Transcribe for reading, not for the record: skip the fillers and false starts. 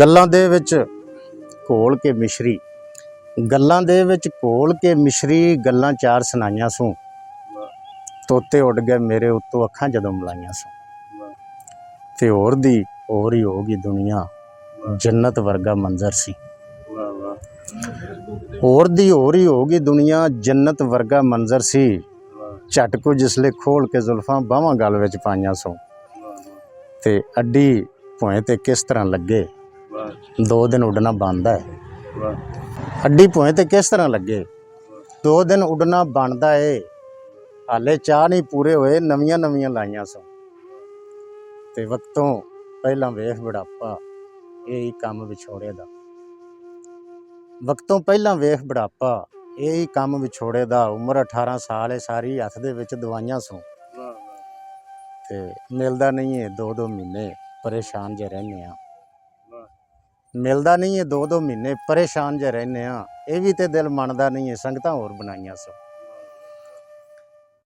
ਗੱਲਾਂ ਦੇ ਵਿੱਚ ਘੋਲ ਕੇ ਮਿਸ਼ਰੀ, ਗੱਲਾਂ ਦੇ ਵਿੱਚ ਘੋਲ ਕੇ ਮਿਸ਼ਰੀ, ਗੱਲਾਂ ਚਾਰ ਸੁਣਾਈਆਂ ਸੂੰ, ਤੋਤੇ ਉੱਡ ਗਏ ਮੇਰੇ ਉੱਤੋਂ ਅੱਖਾਂ ਜਦੋਂ ਮਲਾਈਆਂ ਸੂੰ। ਤੇ ਹੋਰ ਦੀ ਹੋਰ ਹੀ ਹੋ ਗਈ ਦੁਨੀਆ, ਜੰਨਤ ਵਰਗਾ ਮੰਜ਼ਰ ਸੀ। ਹੋਰ ਦੀ ਹੋਰ ਹੀ ਹੋ ਗਈ ਦੁਨੀਆ, ਜੰਨਤ ਵਰਗਾ ਮੰਜ਼ਰ ਸੀ। ਝਟ ਕੋ ਜਿਸਲੇ ਖੋਲ ਕੇ ਜ਼ੁਲਫਾਂ ਬਾਹਾਂ ਗਲ ਵਿੱਚ ਪਾਈਆਂ ਸੋ, ਤੇ ਅੱਡੀ ਭੋਏ ਤੇ ਕਿਸ ਤਰ੍ਹਾਂ ਲੱਗੇ, 2 ਦਿਨ ਉੱਡਣਾ ਬਣਦਾ ਹੈ। ਅੱਡੀ ਭੋਏ ਤੇ किस तरह लगे, 2 दिन उड़ना बनता है। हाले चाह नहीं पूरे होए, नवियां नवियां लाइयां सो। ते वक्तों पहला वेख बुढ़ापा, यही काम विछोड़े दा। वक्तों पहला वेख बुढ़ापा, यही काम विछोड़े दा। उम्र 18 साल है सारी, हथ दे विच दवाइयां सो। ते मिलदा नहीं है 2-2 महीने, परेशान जे रहने आ। मिलता नहीं है 2-2 महीने, परेशान जे रहने आ। ये भी तो दिल मनता नहीं है, संगतां होर बनाइयां सो।